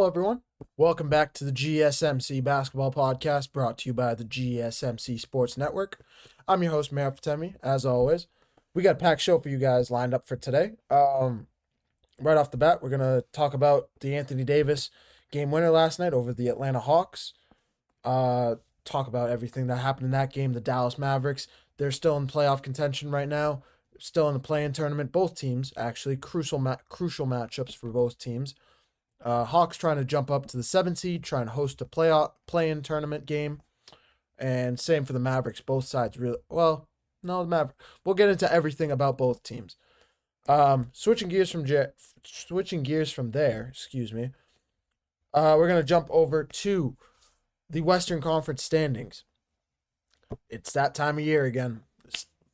everyone. Welcome back to the GSMC Basketball Podcast, brought to you by the GSMC Sports Network. I'm your host, Mayor Fatemi. As always, we got a packed show for you guys lined up for today. Right off the bat, we're going to talk about the Anthony Davis game winner last night over the Atlanta Hawks. Talk about everything that happened in that game. The Dallas Mavericks, they're still in playoff contention right now, still in the play-in tournament. Both teams, actually, crucial matchups for both teams. Hawks trying to jump up to the 7th seed, trying to host a play-in tournament game. And same for the Mavericks. Both sides really, the Mavericks. We'll get into everything about both teams. Switching gears from there, we're going to jump over to the Western Conference standings. It's that time of year again.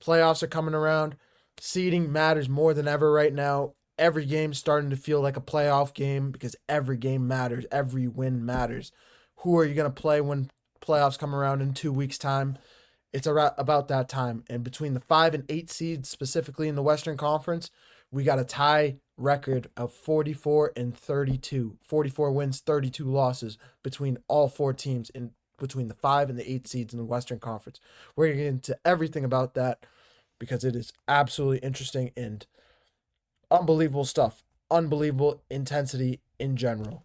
Playoffs are coming around. Seeding matters more than ever right now. Every game's starting to feel like a playoff game because every game matters. Every win matters. Who are you going to play when playoffs come around in 2 weeks' time? It's about that time. And between the 5 and 8 seeds, specifically in the Western Conference, we got a tie record of 44 and 32. 44 wins, 32 losses between all four teams in between the 5 and the 8 seeds in the Western Conference. We're going to get into everything about that because it is absolutely interesting and unbelievable stuff. Unbelievable intensity in general.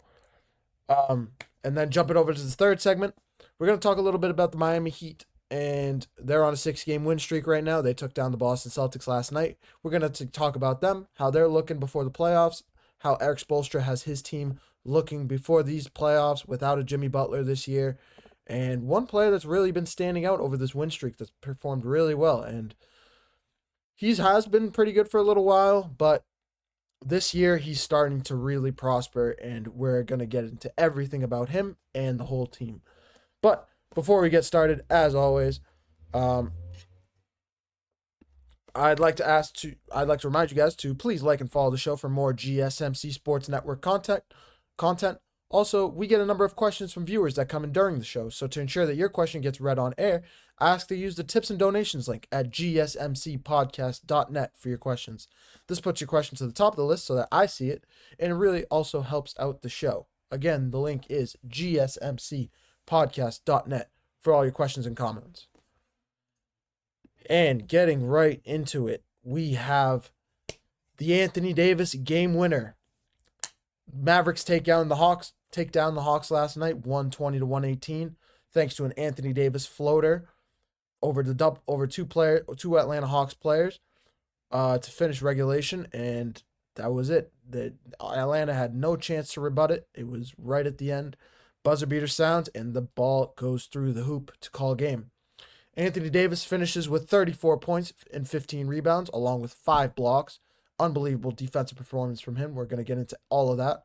And then jumping over to the third segment, we're going to talk a little bit about the Miami Heat. And they're on a 6-game win streak right now. They took down the Boston Celtics last night. We're going to talk about them, how they're looking before the playoffs, how Eric Spoelstra has his team looking before these playoffs without a Jimmy Butler this year. And one player that's really been standing out over this win streak that's performed really well. And he has been pretty good for a little while, but this year he's starting to really prosper, and we're going to get into everything about him and the whole team. But before we get started, as always, I'd like to remind you guys to please like and follow the show for more GSMC Sports Network content. Also, we get a number of questions from viewers that come in during the show, so to ensure that your question gets read on air, I ask to use the tips and donations link at gsmcpodcast.net for your questions. This puts your question to the top of the list so that I see it, and it really also helps out the show. Again, the link is gsmcpodcast.net for all your questions and comments. And getting right into it, we have the Anthony Davis game winner. Mavericks take down the Hawks last night, 120-118, thanks to an Anthony Davis floater over two Atlanta Hawks players to finish regulation, and that was it. Atlanta had no chance to rebut it. It was right at the end. Buzzer beater sounds, and the ball goes through the hoop to call game. Anthony Davis finishes with 34 points and 15 rebounds, along with 5 blocks. Unbelievable defensive performance from him. We're going to get into all of that.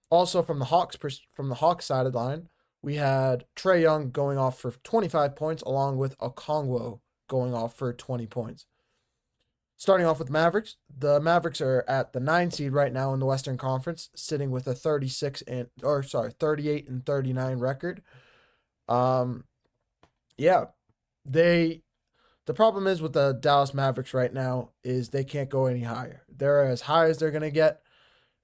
Also, from the Hawks side of the line, we had Trae Young going off for 25 points, along with Okongwu going off for 20 points. Starting off with Mavericks, the Mavericks are at the 9 seed right now in the Western Conference, sitting with a 38 and 39 record. The problem is with the Dallas Mavericks right now is they can't go any higher. They're as high as they're going to get.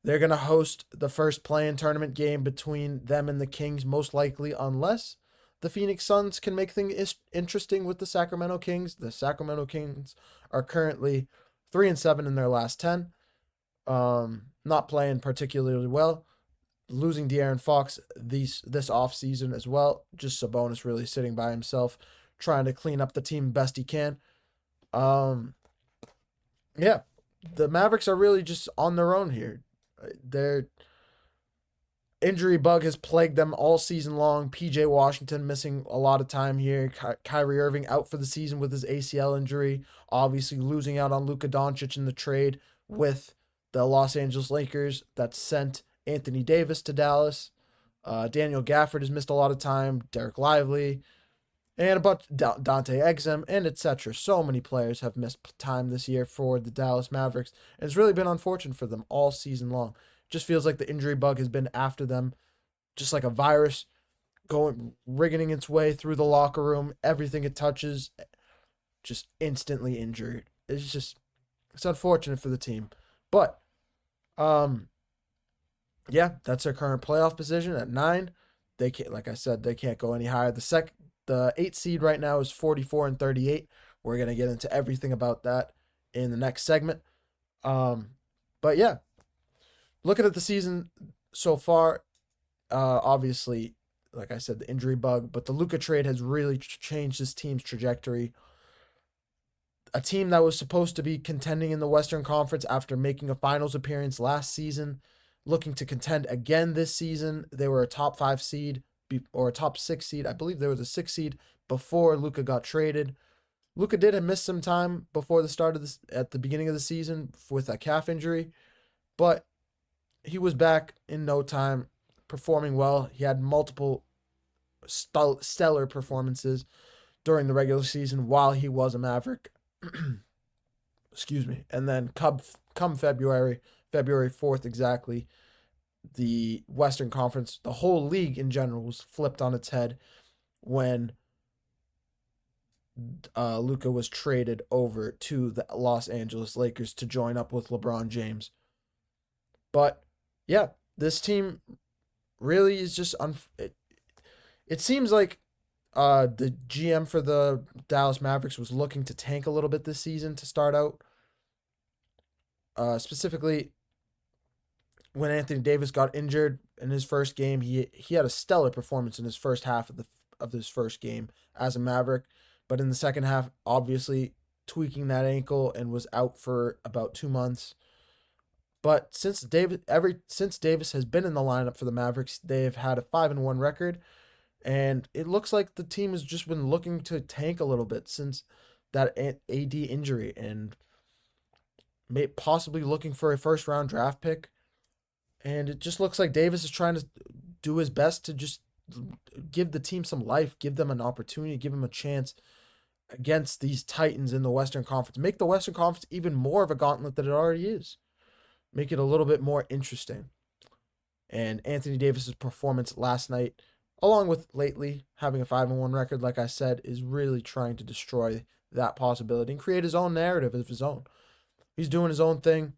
They're going to host the first play-in tournament game between them and the Kings, most likely, unless the Phoenix Suns can make things interesting with the Sacramento Kings. The Sacramento Kings are currently 3-7 in their last 10. Not playing particularly well. Losing De'Aaron Fox this offseason as well. Just Sabonis really sitting by himself, trying to clean up the team best he can. The Mavericks are really just on their own here. Their injury bug has plagued them all season long. PJ Washington missing a lot of time here. Kyrie Irving out for the season with his ACL injury. Obviously losing out on Luka Doncic in the trade with the Los Angeles Lakers that sent Anthony Davis to Dallas. Daniel Gafford has missed a lot of time. Derek Lively. And a bunch Dante Exum and etc. So many players have missed time this year for the Dallas Mavericks. And it's really been unfortunate for them all season long. Just feels like the injury bug has been after them, just like a virus, wriggling its way through the locker room. Everything it touches, just instantly injured. It's unfortunate for the team. But Yeah, that's their current playoff position at 9. They can't, like I said, they can't go any higher. The 8 seed right now is 44 and 38. We're gonna get into everything about that in the next segment. Um, but yeah, looking at the season so far, obviously, like I said, the injury bug, but the Luka trade has really changed this team's trajectory. A team that was supposed to be contending in the Western Conference after making a finals appearance last season, looking to contend again this season. They were a top 5 seed or a top 6 seed. I believe there was a 6 seed before Luka got traded. Luka did have missed some time before the start of this at the beginning of the season with a calf injury, but he was back in no time, performing well. He had multiple stellar performances during the regular season while he was a Maverick. Excuse me. And then come February 4th exactly, the Western Conference, the whole league in general was flipped on its head when Luka was traded over to the Los Angeles Lakers to join up with LeBron James. But yeah, this team really is just it seems like the GM for the Dallas Mavericks was looking to tank a little bit this season to start out. Specifically, when Anthony Davis got injured in his first game, he had a stellar performance in his first half of his first game as a Maverick, but in the second half, obviously tweaking that ankle and was out for about 2 months. But since Davis has been in the lineup for the Mavericks, they've had a 5-1 record, and it looks like the team has just been looking to tank a little bit since that AD injury, and possibly looking for a first round draft pick. And it just looks like Davis is trying to do his best to just give the team some life, give them an opportunity, give them a chance against these Titans in the Western Conference. Make the Western Conference even more of a gauntlet than it already is. Make it a little bit more interesting. And Anthony Davis's performance last night, along with lately having a 5-1 record, like I said, is really trying to destroy that possibility and create his own narrative of his own. He's doing his own thing.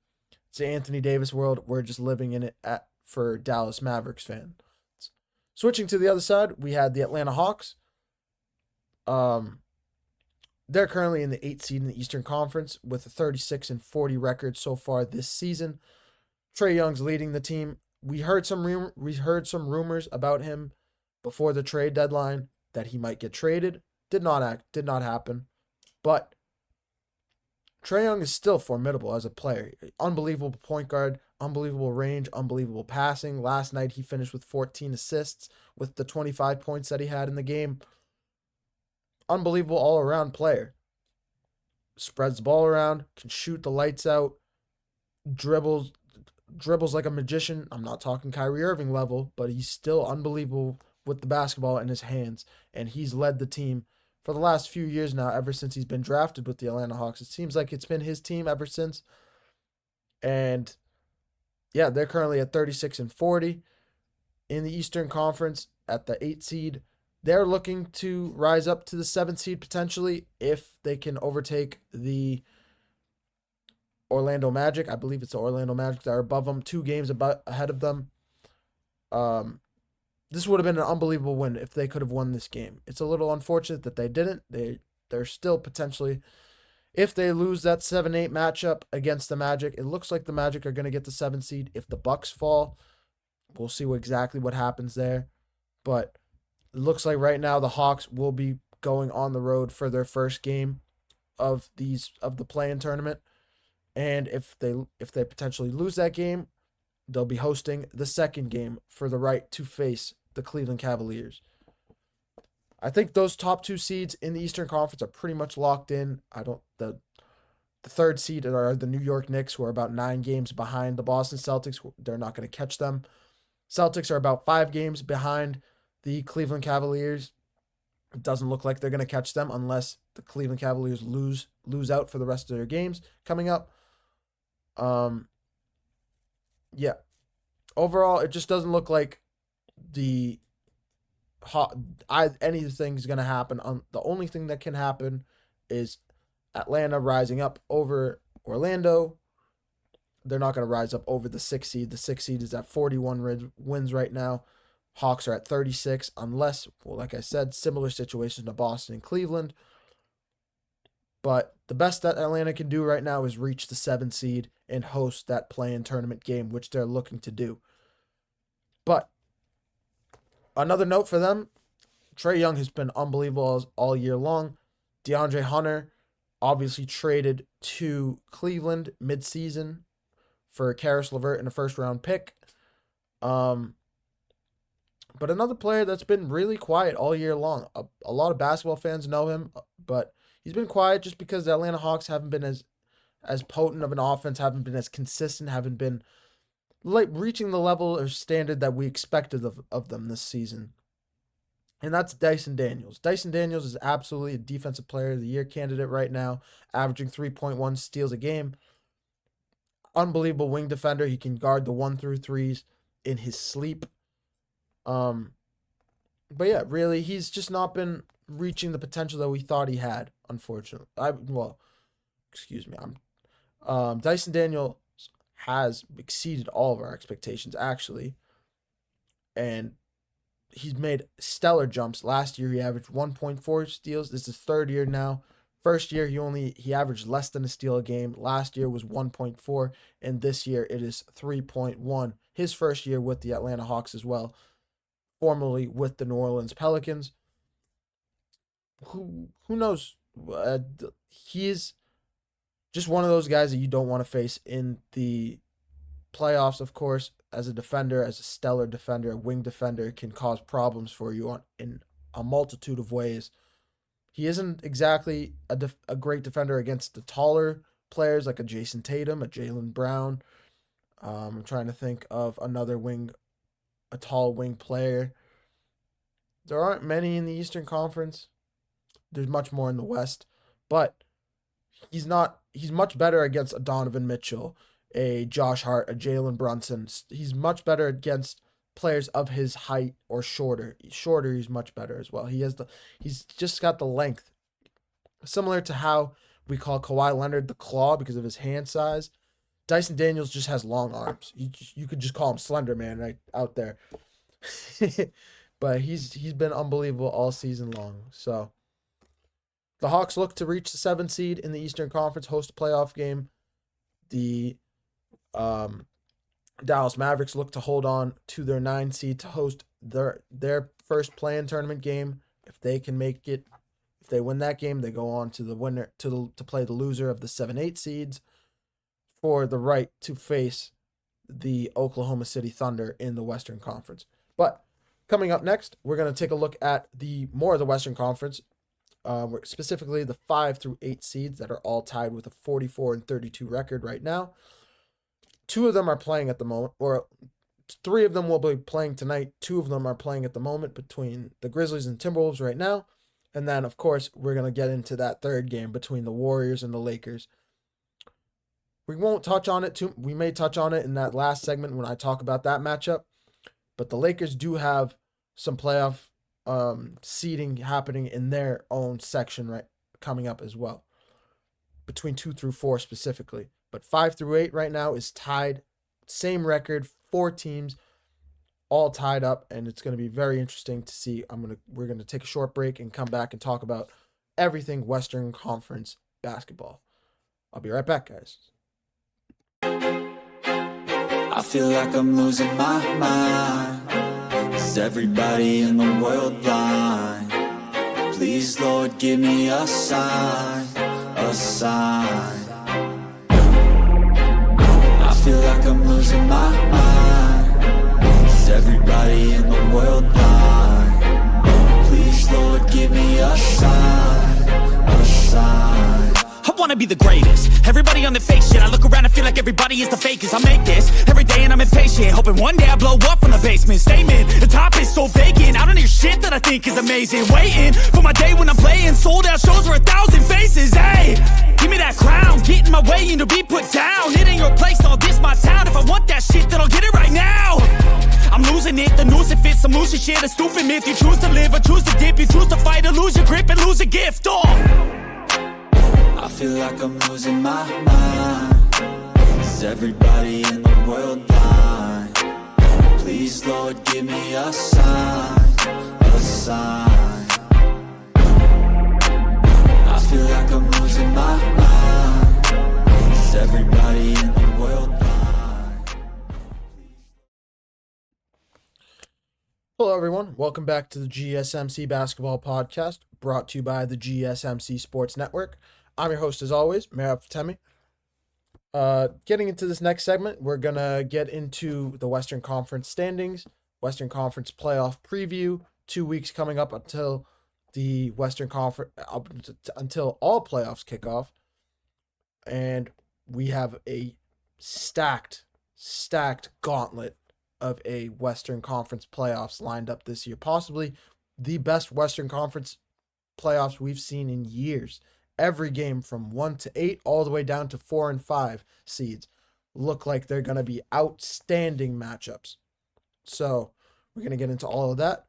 It's the Anthony Davis world. We're just living in it for Dallas Mavericks fans. Switching to the other side, we had the Atlanta Hawks. They're currently in the 8th seed in the Eastern Conference with a 36 and 40 record so far this season. Trae Young's leading the team. We heard some rumors about him before the trade deadline that he might get traded. Did not happen. But Trae Young is still formidable as a player. Unbelievable point guard, unbelievable range, unbelievable passing. Last night he finished with 14 assists with the 25 points that he had in the game. Unbelievable all-around player. Spreads the ball around, can shoot the lights out, dribbles like a magician. I'm not talking Kyrie Irving level, but he's still unbelievable with the basketball in his hands, and he's led the team for the last few years now, ever since he's been drafted with the Atlanta Hawks. It seems like it's been his team ever since. And yeah, they're currently at 36 and 40 in the Eastern Conference at the 8 seed. They're looking to rise up to the 7th seed potentially if they can overtake the Orlando Magic. I believe it's the Orlando Magic that are above them, 2 games ahead of them. This would have been an unbelievable win if they could have won this game. It's a little unfortunate that they didn't. They're still potentially, if they lose that 7-8 matchup against the Magic, it looks like the Magic are going to get the 7th seed. If the Bucks fall, we'll see exactly what happens there. But it looks like right now the Hawks will be going on the road for their first game of the play-in tournament. And if they potentially lose that game, they'll be hosting the second game for the right to face the Cleveland Cavaliers. I think those top 2 seeds in the Eastern Conference are pretty much locked in. The 3rd seed are the New York Knicks, who are about 9 games behind the Boston Celtics. They're not going to catch them. Celtics are about 5 games behind the Cleveland Cavaliers. It doesn't look like they're going to catch them unless the Cleveland Cavaliers lose out for the rest of their games coming up. Yeah. Overall, it just doesn't look like anything's going to happen. The only thing that can happen is Atlanta rising up over Orlando. they're not going to rise up over the 6 seed. The 6 seed is at 41 wins right now. Hawks are at 36, unless, well, like I said, similar situations to Boston and Cleveland. But the best that Atlanta can do right now is reach the 7 seed and host that play-in tournament game, which they're looking to do. But another note for them, Trae Young has been unbelievable all year long. DeAndre Hunter obviously traded to Cleveland mid-season for Karis LeVert and a first-round pick. But another player that's been really quiet all year long. A lot of basketball fans know him, but he's been quiet just because the Atlanta Hawks haven't been as potent of an offense, haven't been as consistent, haven't been like reaching the level or standard that we expected of them this season. And that's Dyson Daniels. Dyson Daniels is absolutely a defensive player of the year candidate right now, averaging 3.1 steals a game. Unbelievable wing defender. He can guard the 1 through 3s in his sleep. But yeah, really, he's just not been reaching the potential that we thought he had, unfortunately. Dyson Daniels has exceeded all of our expectations, actually. And he's made stellar jumps. Last year, he averaged 1.4 steals. This is his third year now. First year, he averaged less than a steal a game. Last year was 1.4, and this year it is 3.1. His first year with the Atlanta Hawks as well, formerly with the New Orleans Pelicans. Who knows? He's just one of those guys that you don't want to face in the playoffs, of course. As a defender, as a stellar defender, a wing defender, can cause problems for you in a multitude of ways. He isn't exactly a great defender against the taller players like a Jason Tatum, a Jaylen Brown. I'm trying to think of another a tall wing player. There aren't many in the Eastern Conference. There's much more in the West. But he's much better against a Donovan Mitchell, a Josh Hart, a Jalen Brunson. He's much better against players of his height or shorter. Shorter, he's much better as well. He's just got the length. Similar to how we call Kawhi Leonard the Claw because of his hand size. Dyson Daniels just has long arms. You could just call him Slender Man right out there. But he's been unbelievable all season long. So the Hawks look to reach the 7 seed in the Eastern Conference, host a playoff game. The Dallas Mavericks look to hold on to their 9 seed to host their first play-in tournament game. If they can make it, if they win that game, they go on to the winner to play the loser of the 7-8 seeds for the right to face the Oklahoma City Thunder in the Western Conference. But coming up next, we're going to take a look at more of the Western Conference, specifically the 5 through 8 seeds that are all tied with a 44-32 record right now. 2 of them are playing at the moment, or 3 of them will be playing tonight. 2 of them are playing at the moment between the Grizzlies and Timberwolves right now. And then, of course, we're going to get into that third game between the Warriors and the Lakers. We won't touch on it too. We may touch on it in that last segment when I talk about that matchup. But the Lakers do have some playoff seeding happening in their own section coming up as well, between 2 through 4 specifically. But 5 through 8 right now is tied, same record, 4 teams, all tied up, and it's going to be very interesting to see. We're going to take a short break and come back and talk about everything Western Conference basketball. I'll be right back, guys. I feel like I'm losing my mind. Is everybody in the world blind? Please, Lord, give me a sign, a sign. I feel like I'm losing my mind. Is everybody in the world blind? Please, Lord, give me a sign, a sign. I wanna be the greatest. Everybody on the fake shit. I look around and feel like everybody is the fakest. I make this every day and I'm impatient, hoping one day I blow up from the basement. Statement, the top is so vacant. I don't hear shit that I think is amazing. Waiting for my day when I'm playing sold out shows for 1,000 faces. Hey, give me that crown, get in my way and to be put down. It ain't your place, all this my town. If I want that shit, then I'll get it right now. I'm losing it, the noose it fits. I'm losing shit, a stupid myth. You choose to live or choose to dip. You choose to fight or lose your grip and lose a gift. Oh, I feel like I'm losing my mind. Is Is everybody in the world blind? Please, Lord, give me a sign, a sign. I feel like I'm losing my mind. Is everybody in the world blind? Hello, everyone. Welcome back to the GSMC Basketball Podcast, brought to you by the GSMC Sports Network. I'm your host, as always, Merav Fatemi. Getting into this next segment, we're going to get into the Western Conference standings, Western Conference playoff preview, 2 weeks coming up until the Western Conference, until all playoffs kick off. And we have a stacked gauntlet of a Western Conference playoffs lined up this year. Possibly the best Western Conference playoffs we've seen in years. Every game from 1 to 8 all the way down to 4 and 5 seeds look like they're going to be outstanding matchups. So we're going to get into all of that.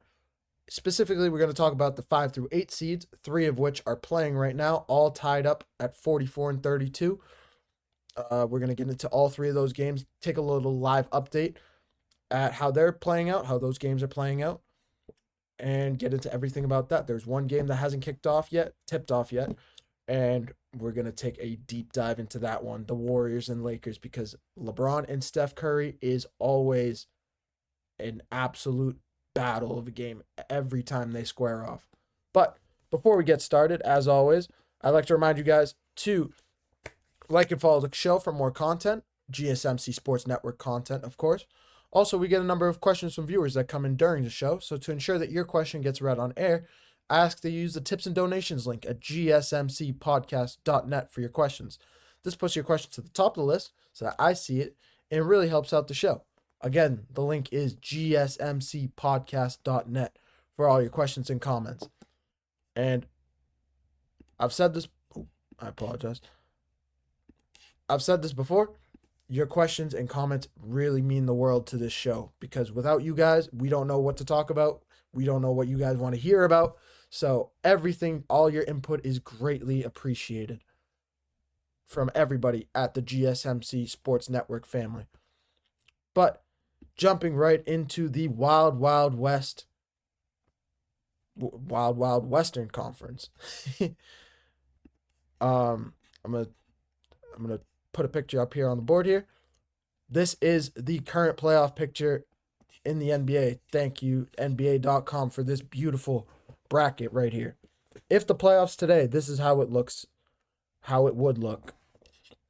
Specifically, we're going to talk about the 5 through 8 seeds, 3 of which are playing right now, all tied up at 44 and 32. We're going to get into all 3 of those games, take a little live update at how they're playing out, how those games are playing out, and get into everything about that. There's one game that hasn't tipped off yet, and we're going to take a deep dive into that one, the Warriors and Lakers, because LeBron and Steph Curry is always an absolute battle of a game every time they square off. But before we get started, as always, I'd like to remind you guys to like and follow the show for more content, GSMC Sports Network content, of course. Also, we get a number of questions from viewers that come in during the show, so to ensure that your question gets read on air, I ask that you use the tips and donations link at gsmcpodcast.net for your questions. This puts your question to the top of the list so that I see it, and it really helps out the show. Again, the link is gsmcpodcast.net for all your questions and comments. And I've said this, I apologize. I've said this before. Your questions and comments really mean the world to this show, because without you guys, we don't know what to talk about. We don't know what you guys want to hear about. So everything, all your input is greatly appreciated from everybody at the GSMC Sports Network family. But jumping right into the Wild Western Conference. I'm gonna put a picture up here on the board here. This is the current playoff picture in the NBA. Thank you, NBA.com, for this beautiful bracket right here. If the playoffs today, this is how it looks, how it would look.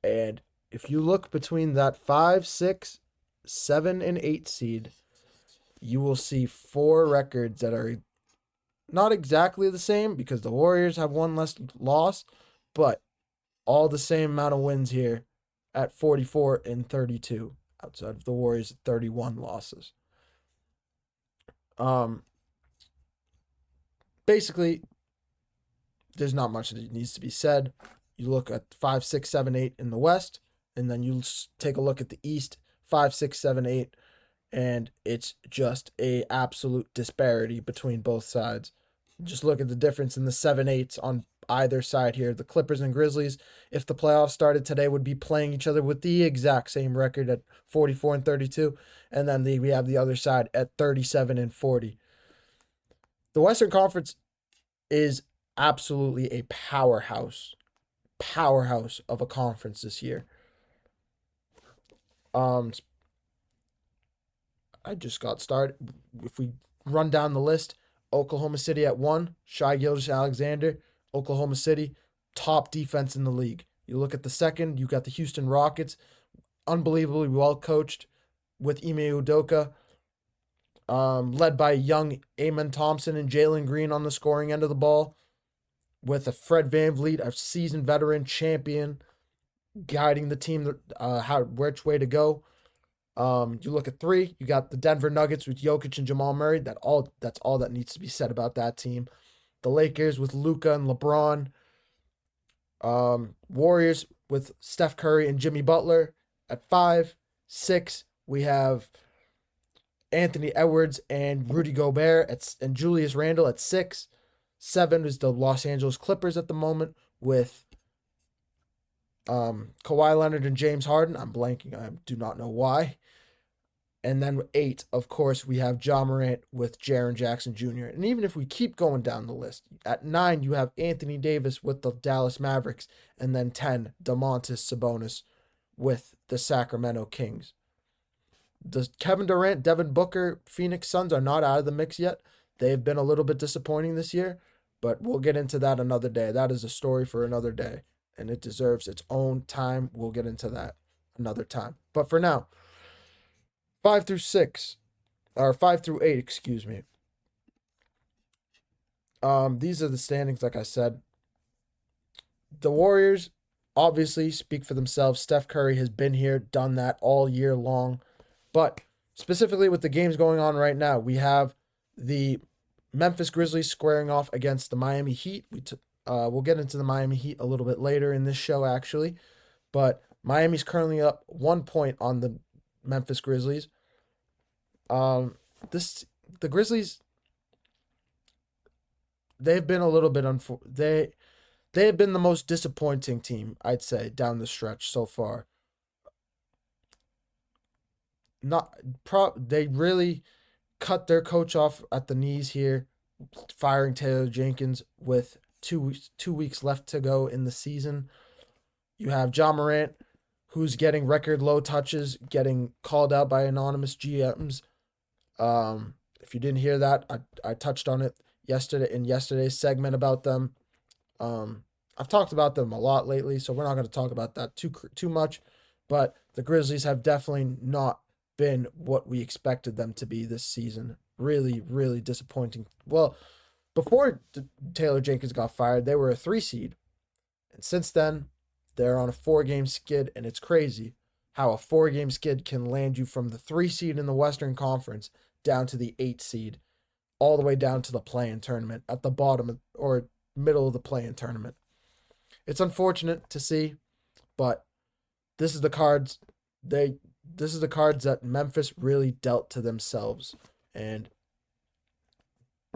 And if you look between that 5, 6, 7, and 8 seed, you will see 4 records that are not exactly the same, because the Warriors have 1 less loss, but all the same amount of wins here at 44 and 32, outside of the Warriors' 31 losses. Basically, there's not much that needs to be said. You look at 5, 6, 7, 8 in the West, and then you take a look at the East, 5, 6, 7, 8, and it's just a absolute disparity between both sides. Just look at the difference in the 7-8s on either side here. The Clippers and Grizzlies, if the playoffs started today, would be playing each other with the exact same record at 44 and 32, and then we have the other side at 37 and 40. The Western Conference is absolutely a powerhouse of a conference this year. I just got started. If we run down the list, Oklahoma City at 1, Shai Gilgeous-Alexander, Oklahoma City, top defense in the league. You look at the second, you got the Houston Rockets, unbelievably well coached with Ime Udoka, led by young Amen Thompson and Jalen Green on the scoring end of the ball, with a Fred VanVleet, a seasoned veteran champion, guiding the team which way to go. You look at 3, you got the Denver Nuggets with Jokic and Jamal Murray. That's all that needs to be said about that team. The Lakers with Luka and LeBron. Warriors with Steph Curry and Jimmy Butler at 5. 6, we have Anthony Edwards and Rudy Gobert and Julius Randle at 6. 7 is the Los Angeles Clippers at the moment with Kawhi Leonard and James Harden. I'm blanking. I do not know why. And then 8, of course, we have Ja Morant with Jaren Jackson Jr. And even if we keep going down the list, at 9, you have Anthony Davis with the Dallas Mavericks. And then 10, Domantas Sabonis with the Sacramento Kings. The Kevin Durant, Devin Booker, Phoenix Suns are not out of the mix yet. They've been a little bit disappointing this year, but we'll get into that another day. That is a story for another day, and it deserves its own time. We'll get into that another time. But for now, 5 through 8, excuse me. These are the standings, like I said. The Warriors obviously speak for themselves. Steph Curry has been here, done that all year long. But specifically with the games going on right now, we have the Memphis Grizzlies squaring off against the Miami Heat. We'll get into the Miami Heat a little bit later in this show, actually. But Miami's currently up 1 point on the Memphis Grizzlies. The Grizzlies, they've been a little bit they have been the most disappointing team, I'd say, down the stretch so far. They really cut their coach off at the knees here, firing Taylor Jenkins with 2 weeks left to go in the season. You have Ja Morant, who's getting record low touches, getting called out by anonymous GMs. If you didn't hear that, I touched on it in yesterday's segment about them. I've talked about them a lot lately, so we're not going to talk about that too much. But the Grizzlies have definitely not been what we expected them to be this season. Really, really disappointing. Well, before Taylor Jenkins got fired, they were a 3 seed. And since then, they're on a 4-game skid, and it's crazy how a 4-game skid can land you from the 3 seed in the Western Conference down to the 8 seed, all the way down to the play-in tournament at the bottom or middle of the play-in tournament. It's unfortunate to see, but this is the cards that Memphis really dealt to themselves, and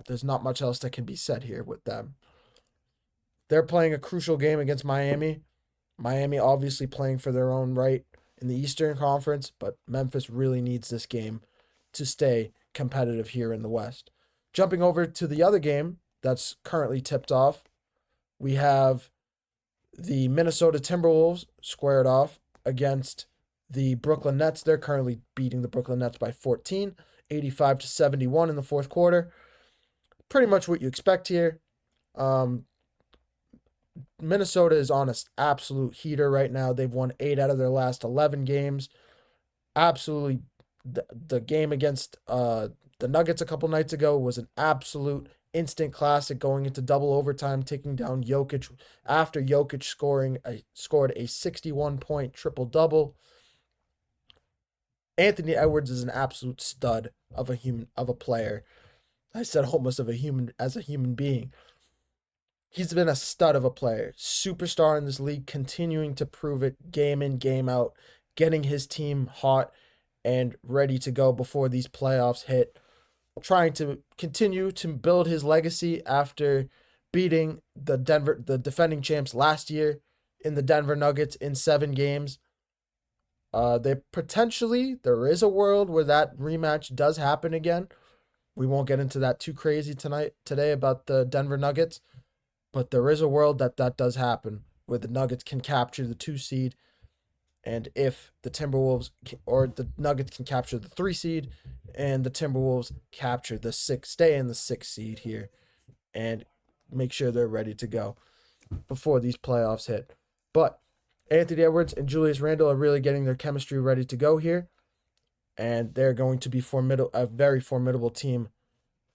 there's not much else that can be said here with them. They're playing a crucial game against Miami. Miami obviously playing for their own right in the Eastern Conference, but Memphis really needs this game to stay competitive here in the West. Jumping over to the other game that's currently tipped off, we have the Minnesota Timberwolves squared off against the Brooklyn Nets. They're currently beating the Brooklyn Nets by 14, 85-71 in the fourth quarter. Pretty much what you expect here. Minnesota is on an absolute heater right now. They've won 8 out of their last 11 games. Absolutely, the game against the Nuggets a couple nights ago was an absolute instant classic, going into double overtime, taking down Jokic after Jokic scored a 61-point triple-double. Anthony Edwards is an absolute stud of a player. I said almost as a human being. He's been a stud of a player, superstar in this league, continuing to prove it game in, game out, getting his team hot and ready to go before these playoffs hit, trying to continue to build his legacy after beating the defending champs last year in the Denver Nuggets in 7 games. There is a world where that rematch does happen again. We won't get into that too crazy today about the Denver Nuggets, but there is a world that does happen where the Nuggets can capture the 2 seed, and if the the Nuggets can capture the 3 seed, and the Timberwolves capture stay in the 6 seed here, and make sure they're ready to go before these playoffs hit. But Anthony Edwards and Julius Randle are really getting their chemistry ready to go here, and they're going to be a very formidable team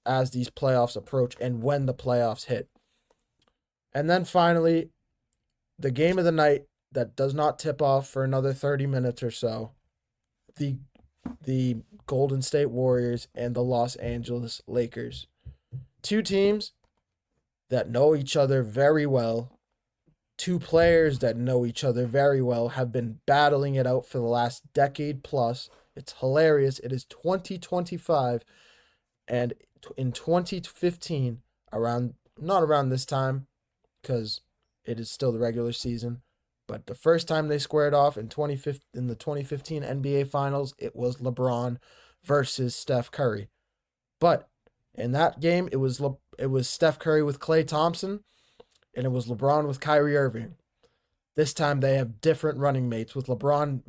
as these playoffs approach and when the playoffs hit. And then finally, the game of the night that does not tip off for another 30 minutes or so, the Golden State Warriors and the Los Angeles Lakers. 2 teams that know each other very well. 2 players that know each other very well, have been battling it out for the last decade plus. It's hilarious. It is 2025, and in 2015, not around this time, because it is still the regular season, But the first time they squared off in the 2015 NBA Finals, it was LeBron versus Steph Curry. But in that game, it was Steph Curry with Klay Thompson, and it was LeBron with Kyrie Irving. This time they have different running mates, with LeBron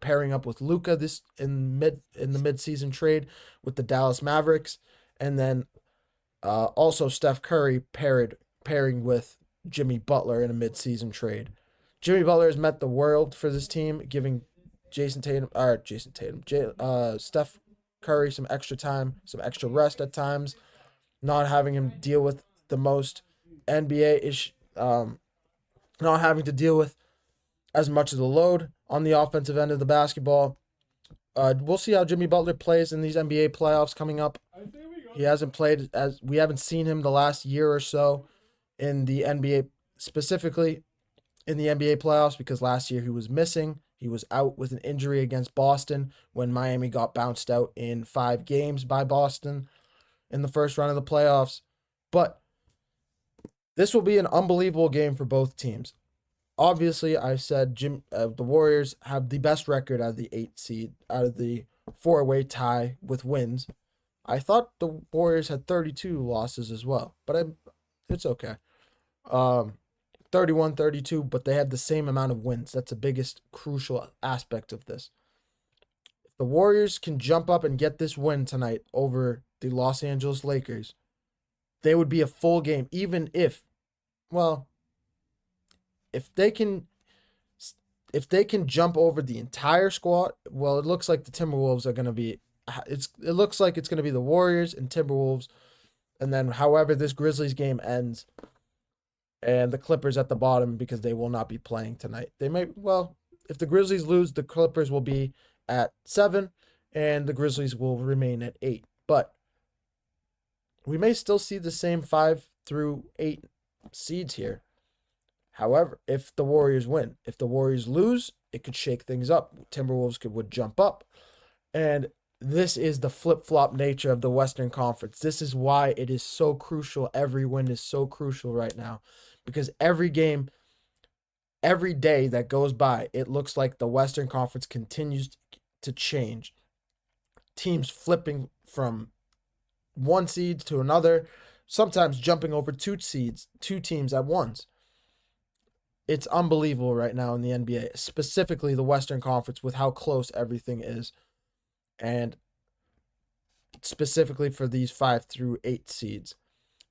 pairing up with Luka in the mid-season trade with the Dallas Mavericks, and then also Steph Curry pairing with Jimmy Butler in a mid-season trade. Jimmy Butler has met the world for this team, giving Steph Curry some extra time, some extra rest at times, not having him deal with the most NBA-ish, not having to deal with as much of the load on the offensive end of the basketball. We'll see how Jimmy Butler plays in these NBA playoffs coming up. He hasn't played we haven't seen him the last year or so in the NBA, specifically in the NBA playoffs, because last year he was missing. He was out with an injury against Boston when Miami got bounced out in 5 games by Boston in the first round of the playoffs. But this will be an unbelievable game for both teams. Obviously, I said the Warriors have the best record out of the 8 seed, out of the 4-way tie with wins. I thought the Warriors had 32 losses as well, but it's okay. 31-32, but they have the same amount of wins. That's the biggest crucial aspect of this. If the Warriors can jump up and get this win tonight over the Los Angeles Lakers, they would be a full game, even if they can jump over the entire squad. Well, it looks like the Timberwolves are going to be it looks like it's going to be the Warriors and Timberwolves, and then however this Grizzlies game ends, and the Clippers at the bottom, because they will not be playing tonight. If the Grizzlies lose, the Clippers will be at 7 and the Grizzlies will remain at 8. But we may still see the same 5 through 8 seeds here. However, if the Warriors win, if the Warriors lose, it could shake things up. Timberwolves would jump up. And this is the flip-flop nature of the Western Conference. This is why it is so crucial. Every win is so crucial right now, because every game, every day that goes by, it looks like the Western Conference continues to change. Teams flipping from one seed to another, sometimes jumping over two teams at once. It's unbelievable right now in the NBA, specifically the Western Conference, with how close everything is. And specifically for these 5 through 8 seeds.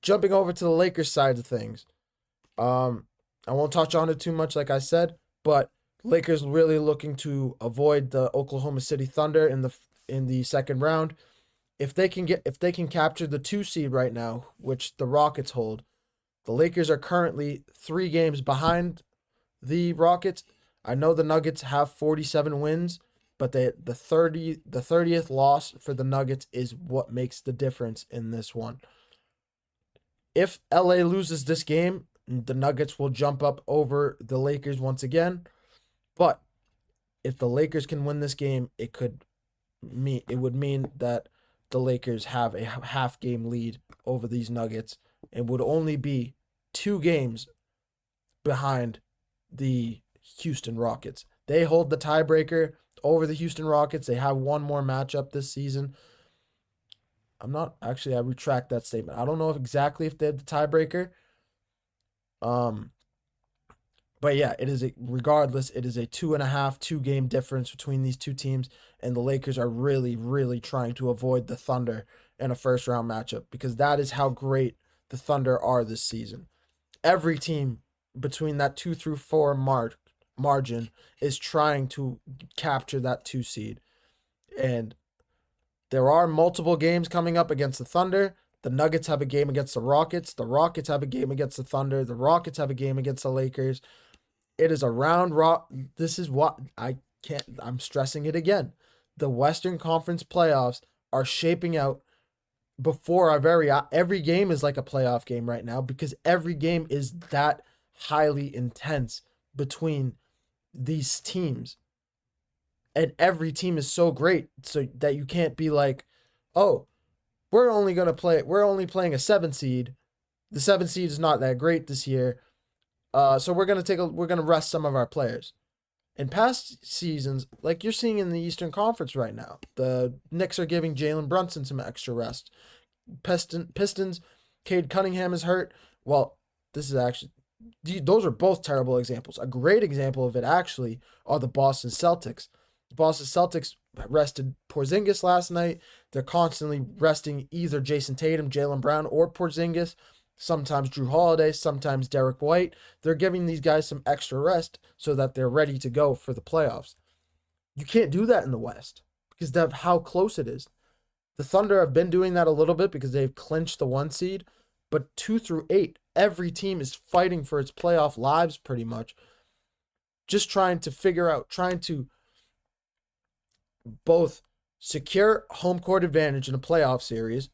Jumping over to the Lakers side of things. I won't touch on it too much, like I said, but Lakers really looking to avoid the Oklahoma City Thunder in the second round. If they can capture the 2 seed right now, which the Rockets hold, the Lakers are currently 3 games behind the Rockets. I know the Nuggets have 47 wins, but the 30th loss for the Nuggets is what makes the difference in this one. If LA loses this game, the Nuggets will jump up over the Lakers once again. But if the Lakers can win this game, it would mean that the Lakers have a half-game lead over these Nuggets and would only be 2 games behind the Houston Rockets. They hold the tiebreaker over the Houston Rockets. They have one more matchup this season. I retract that statement. I don't know exactly if they have the tiebreaker. But yeah, regardless, it is a 2.5-2-game difference between these 2 teams, and the Lakers are really, really trying to avoid the Thunder in a first-round matchup, because that is how great the Thunder are this season. Every team between that 2 through 4 margin is trying to capture that 2 seed. And there are multiple games coming up against the Thunder. The Nuggets have a game against the Rockets. The Rockets have a game against the Thunder. The Rockets have a game against the Lakers. It is a round This is what I'm stressing it again. The Western Conference playoffs are shaping out before every game is like a playoff game right now, because every game is that highly intense between these teams. And every team is so great so that you can't be like, oh, we're only playing a 7 seed. The 7 seed is not that great this year. So we're gonna rest some of our players. In past seasons, like you're seeing in the Eastern Conference right now, the Knicks are giving Jalen Brunson some extra rest. Pistons, Cade Cunningham is hurt. Well, those are both terrible examples. A great example of it actually are the Boston Celtics. The Boston Celtics rested Porzingis last night. They're constantly resting either Jason Tatum, Jaylen Brown, or Porzingis. Sometimes Drew Holiday, sometimes Derek White. They're giving these guys some extra rest so that they're ready to go for the playoffs. You can't do that in the West because of how close it is. The Thunder have been doing that a little bit because they've clinched the 1 seed, but 2 through 8, every team is fighting for its playoff lives pretty much. Just trying to both secure home court advantage in a playoff series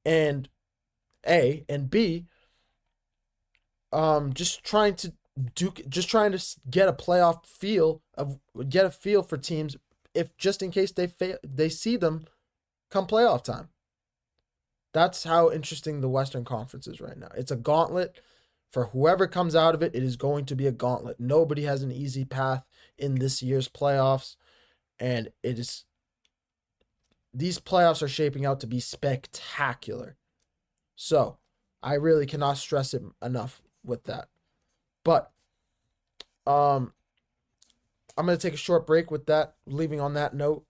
and B, just trying to get a feel for teams if just in case they see them come playoff time. That's how interesting the Western Conference is right now. It's a gauntlet. For whoever comes out of it, it is going to be a gauntlet. Nobody has an easy path in this year's playoffs, and these playoffs are shaping out to be spectacular. So, I really cannot stress it enough with that. But, I'm going to take a short break with that, leaving on that note.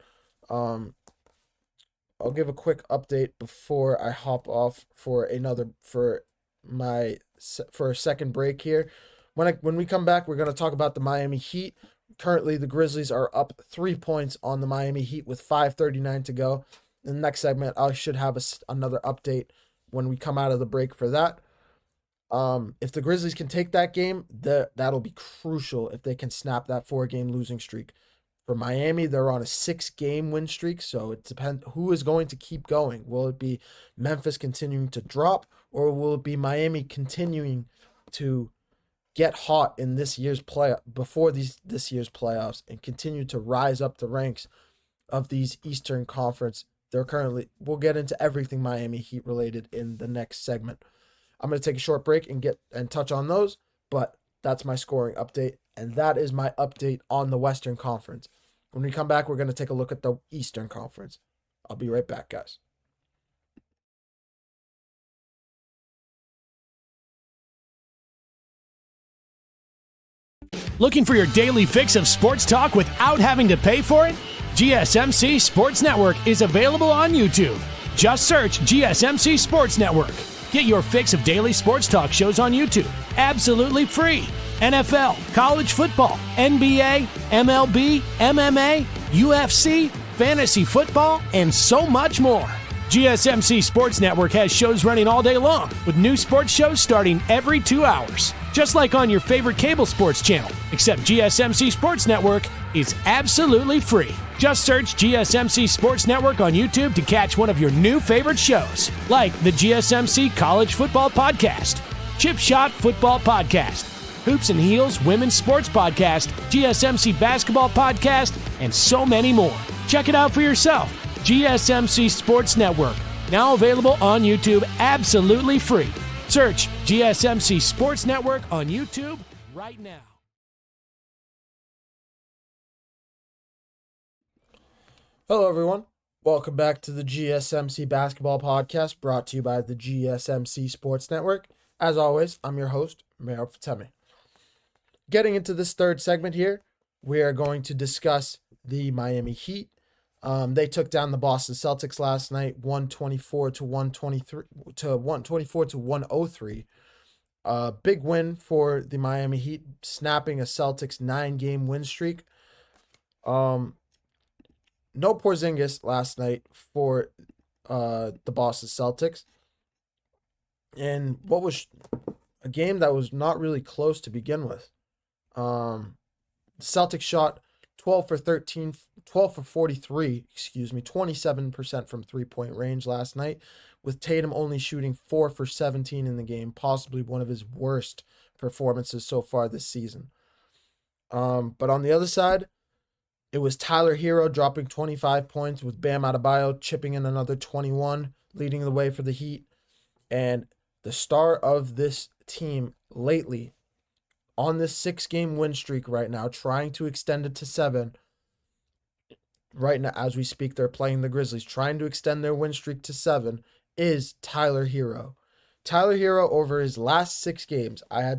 I'll give a quick update before I hop off for a second break here. When we come back, we're going to talk about the Miami Heat. Currently, the Grizzlies are up 3 points on the Miami Heat with 5:39 to go. In the next segment, I should have another update when we come out of the break for that. If the Grizzlies can take that game, that'll be crucial if they can snap that 4-game losing streak. For Miami, they're on a 6-game win streak, so it depends who is going to keep going. Will it be Memphis continuing to drop, or will it be Miami continuing to get hot in this year's this year's playoffs and continue to rise up the ranks of these Eastern Conference? We'll get into everything Miami Heat related in the next segment. I'm going to take a short break and touch on those, but that's my scoring update, and that is my update on the Western Conference. When we come back, we're going to take a look at the Eastern Conference. I'll be right back, guys. Looking for your daily fix of sports talk without having to pay for it? GSMC Sports Network is available on YouTube. Just search GSMC Sports Network. Get your fix of daily sports talk shows on YouTube, absolutely free. NFL, college football, NBA, MLB, MMA, UFC, fantasy football, and so much more. GSMC Sports Network has shows running all day long, with new sports shows starting every 2 hours. Just like on your favorite cable sports channel, except GSMC Sports Network is absolutely free. Just search GSMC Sports Network on YouTube to catch one of your new favorite shows, like the GSMC College Football Podcast, Chip Shot Football Podcast, Hoops and Heels Women's Sports Podcast, GSMC Basketball Podcast, and so many more. Check it out for yourself. GSMC Sports Network, now available on YouTube absolutely free. Search GSMC Sports Network on YouTube right now. Hello, everyone. Welcome back to the GSMC Basketball Podcast, brought to you by the GSMC Sports Network. As always, I'm your host, Mayor Fatemi. Getting into this third segment here, we are going to discuss the Miami Heat. They took down the Boston Celtics last night, 124 to 103. Big win for the Miami Heat, snapping a Celtics 9-game win streak. No Porzingis last night for the Boston Celtics. And what was a game that was not really close to begin with. The Celtics shot 12 for 43, 27% from three-point range last night, with Tatum only shooting 4 for 17 in the game, possibly one of his worst performances so far this season. But on the other side, it was Tyler Hero dropping 25 points, with Bam Adebayo chipping in another 21, leading the way for the Heat. And the star of this team lately, on this 6-game win streak right now, trying to extend it to 7. Right now, as we speak, they're playing the Grizzlies, trying to extend their win streak to 7, is Tyler Hero. Tyler Hero, over his last 6 games, I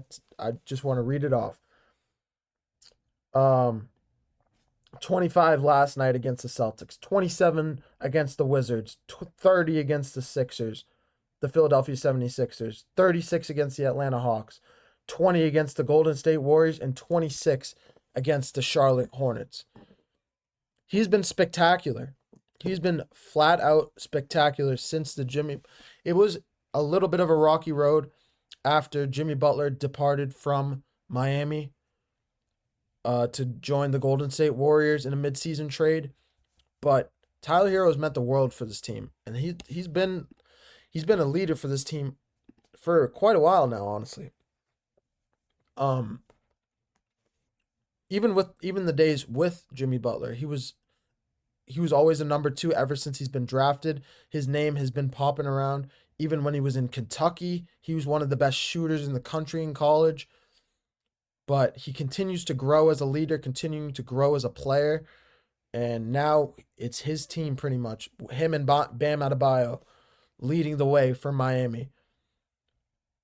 just want to read it off. 25 last night against the Celtics, 27 against the Wizards, 30 against the Sixers, the Philadelphia 76ers, 36 against the Atlanta Hawks, 20 against the Golden State Warriors, and 26 against the Charlotte Hornets. He's been spectacular. He's been flat out spectacular since the Jimmy. It was a little bit of a rocky road after Jimmy Butler departed from Miami to join the Golden State Warriors in a midseason trade. But Tyler Hero has meant the world for this team, and he's been a leader for this team for quite a while now, honestly. Even the days with Jimmy Butler, he was always a number 2 ever since he's been drafted. His name has been popping around. Even when he was in Kentucky, he was one of the best shooters in the country in college. But he continues to grow as a leader, continuing to grow as a player. And now it's his team pretty much. Him and Bam Adebayo leading the way for Miami.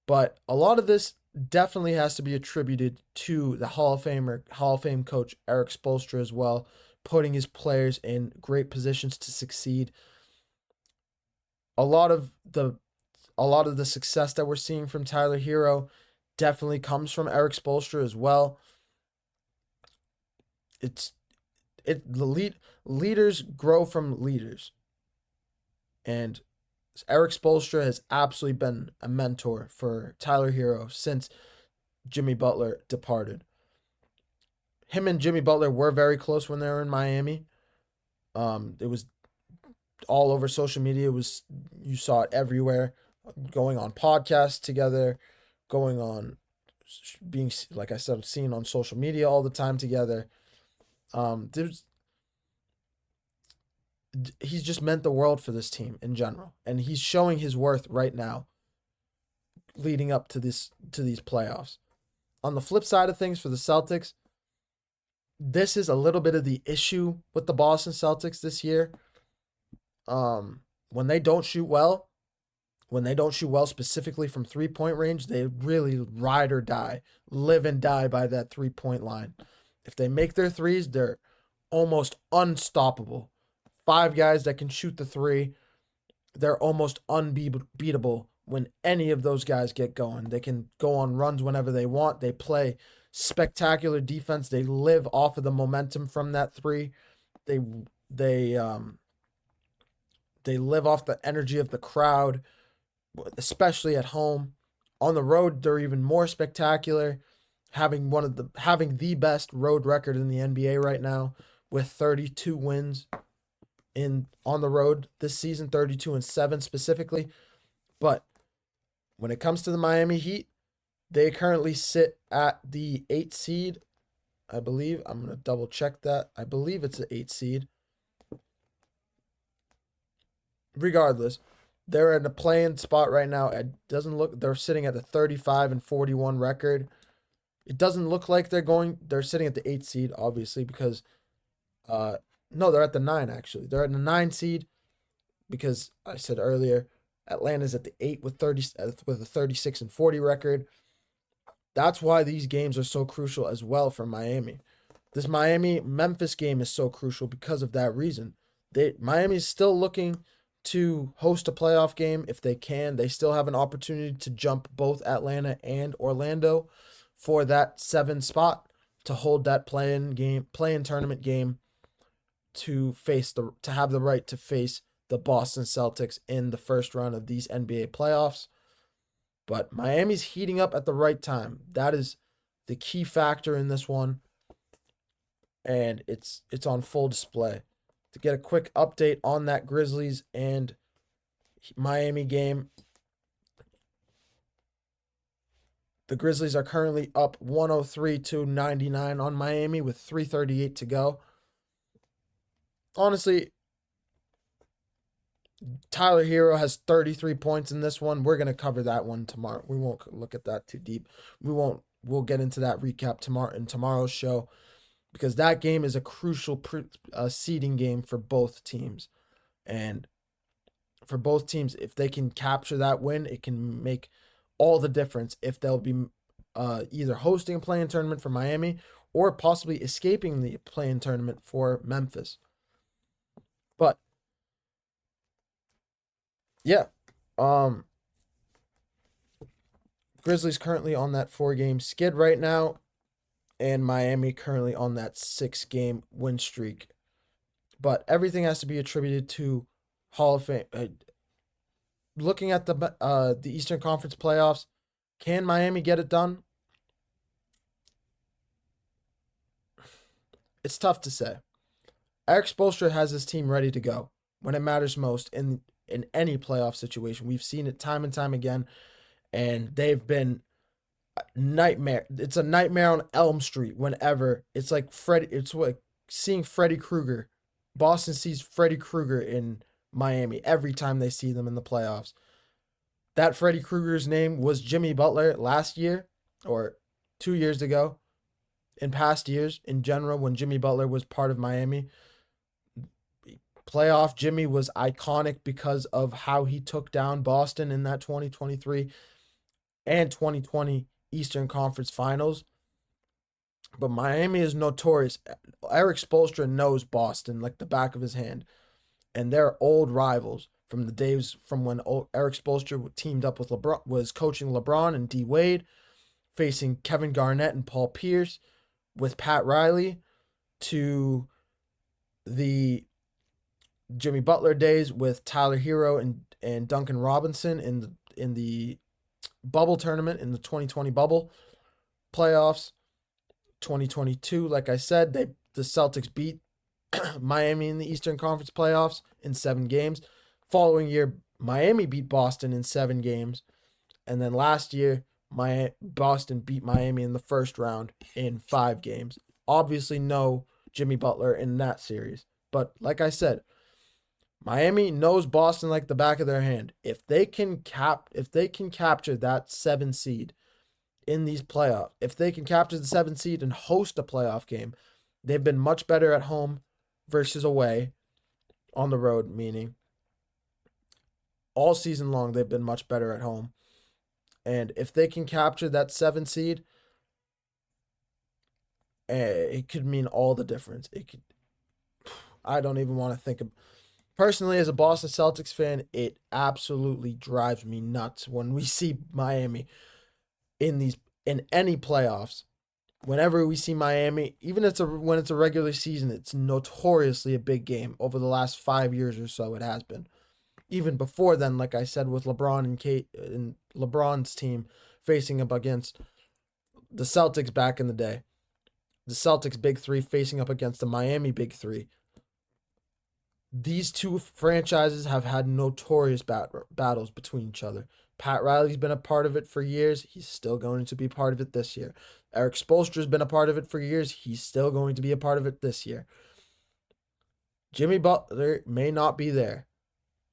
But a lot of this definitely has to be attributed to the Hall of Fame coach Eric Spoelstra as well, putting his players in great positions to succeed. A lot of the success that we're seeing from Tyler Hero definitely comes from Eric Spoelstra as well. Leaders grow from leaders. And Eric Spoelstra has absolutely been a mentor for Tyler Hero since Jimmy Butler departed. Him and Jimmy Butler were very close when they were in Miami. It was all over social media. You saw it everywhere, going on podcasts together, going on, being, like I said, seen on social media all the time together. He's just meant the world for this team in general, and he's showing his worth right now, leading up to these playoffs. On the flip side of things, for the Celtics, this is a little bit of the issue with the Boston Celtics this year. When they don't shoot well, specifically from 3-point range, they really ride or die, live and die by that 3-point line. If they make their threes, they're almost unstoppable. 5 guys that can shoot the 3, they're almost unbeatable when any of those guys get going. They can go on runs whenever they want. They play spectacular defense. They live off of the momentum from that 3. They live off the energy of the crowd, especially at home. On the road, they're even more spectacular, having the best road record in the NBA right now with 32 wins on the road this season, 32-7 specifically. But when it comes to the Miami Heat, they currently sit at the 8th seed, I believe. I'm going to double check that. I believe it's the 8th seed. Regardless, they're in a play-in spot right now. It doesn't look, they're sitting at the 35-41 record. It doesn't look like they're sitting at the 8th seed, obviously, because no, they're at the 9, actually. They're at the 9 seed because I said earlier, Atlanta's at the 8 with a 36-40 record. That's why these games are so crucial as well for Miami. This Miami-Memphis game is so crucial because of that reason. Miami's still looking to host a playoff game if they can. They still have an opportunity to jump both Atlanta and Orlando for that 7 spot to hold that play-in tournament game to have the right to face the Boston Celtics in the first round of these NBA playoffs. But Miami's heating up at the right time. That is the key factor in this one. And it's on full display. To get a quick update on that Grizzlies and Miami game, the Grizzlies are currently up 103-99 on Miami with 3:38 to go. Honestly, Tyler Hero has 33 points in this one. We're going to cover that one tomorrow. We won't look at that too deep. We'll get into that recap tomorrow in tomorrow's show, because that game is a crucial seeding game for both teams. And for both teams, if they can capture that win, it can make all the difference if they'll be either hosting a play-in tournament for Miami or possibly escaping the play-in tournament for Memphis. But yeah, Grizzlies currently on that 4-game skid right now, and Miami currently on that 6-game win streak. But everything has to be attributed to Hall of Fame. Looking at the Eastern Conference playoffs, can Miami get it done? It's tough to say. Eric Spoelstra has his team ready to go when it matters most in any playoff situation. We've seen it time and time again, and they've been nightmare. It's a nightmare on Elm Street whenever it's like it's like seeing Freddy Krueger. Boston sees Freddy Krueger in Miami every time they see them in the playoffs. That Freddy Krueger's name was Jimmy Butler last year or 2 years ago. In past years, in general, when Jimmy Butler was part of Miami, playoff Jimmy was iconic because of how he took down Boston in that 2023 and 2020 Eastern Conference Finals. But Miami is notorious. Eric Spoelstra knows Boston like the back of his hand, and they're old rivals from the days from when Eric Spoelstra teamed up with LeBron, was coaching LeBron and D Wade, facing Kevin Garnett and Paul Pierce, with Pat Riley, to the Jimmy Butler days with Tyler Hero and Duncan Robinson in the bubble tournament, in the 2020 bubble playoffs. 2022, like I said, the Celtics beat Miami in the Eastern Conference playoffs in 7 games. Following year, Miami beat Boston in 7 games. And then last year, Boston beat Miami in the first round in 5 games. Obviously, no Jimmy Butler in that series. But like I said, Miami knows Boston like the back of their hand. If they can capture that 7 seed in these playoffs, if they can capture the 7 seed and host a playoff game, they've been much better at home versus away, on the road, meaning all season long they've been much better at home. And if they can capture that 7 seed, it could mean all the difference. I don't even want to think of. Personally, as a Boston Celtics fan, it absolutely drives me nuts when we see Miami in any playoffs. Whenever we see Miami, even when it's a regular season, it's notoriously a big game. Over the last 5 years or so, it has been. Even before then, like I said, with LeBron and LeBron's team facing up against the Celtics back in the day. The Celtics Big Three facing up against the Miami Big Three. These two franchises have had notorious battles between each other. Pat Riley's been a part of it for years. He's still going to be part of it this year. Eric Spoelstra's been a part of it for years. He's still going to be a part of it this year. Jimmy Butler may not be there,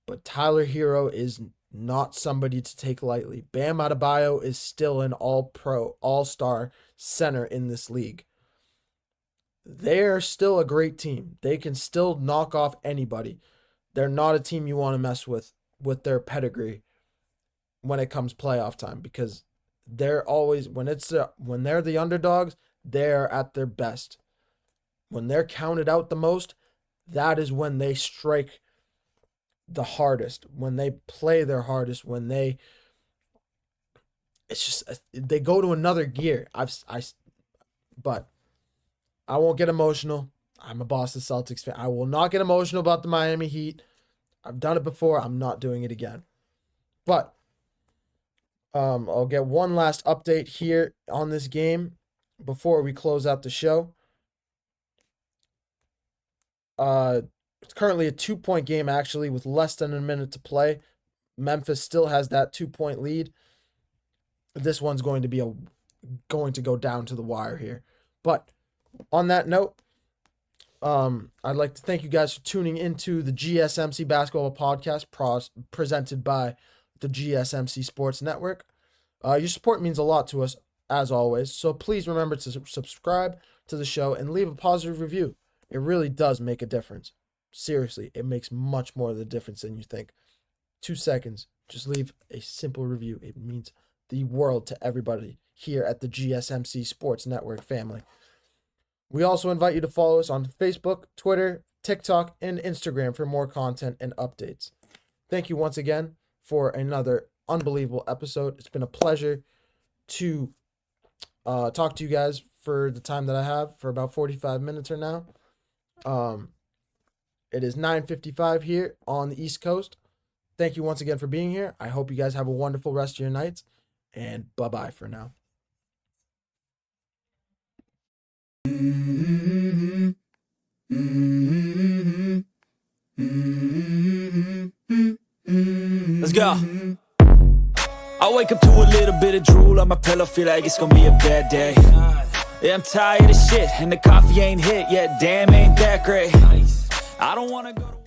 but Tyler Hero is not somebody to take lightly. Bam Adebayo is still an all-pro, all-star center in this league. They're still a great team. They can still knock off anybody. They're not a team you want to mess with their pedigree when it comes playoff time, because they're always, when they're the underdogs, they're at their best. When they're counted out the most, that is when they strike the hardest, when they play their hardest, when they go to another gear. But I won't get emotional. I'm a Boston Celtics fan. I will not get emotional about the Miami Heat. I've done it before. I'm not doing it again. But I'll get one last update here on this game before we close out the show. It's currently a 2-point game, actually, with less than a minute to play. Memphis still has that 2-point lead. This one's going to go down to the wire here. But on that note, I'd like to thank you guys for tuning into the GSMC Basketball Podcast presented by the GSMC Sports Network. Your support means a lot to us, as always, so please remember to subscribe to the show and leave a positive review. It really does make a difference. Seriously, it makes much more of a difference than you think. 2 seconds, just leave a simple review. It means the world to everybody here at the GSMC Sports Network family. We also invite you to follow us on Facebook, Twitter, TikTok, and Instagram for more content and updates. Thank you once again for another unbelievable episode. It's been a pleasure to talk to you guys for the time that I have, for about 45 minutes or now. It is 9:55 here on the East Coast. Thank you once again for being here. I hope you guys have a wonderful rest of your nights, and bye-bye for now. Let's go. I wake up to a little bit of drool on my pillow, feel like it's gonna be a bad day. Yeah, I'm tired of shit, and the coffee ain't hit yet, damn, ain't that great. I don't wanna go to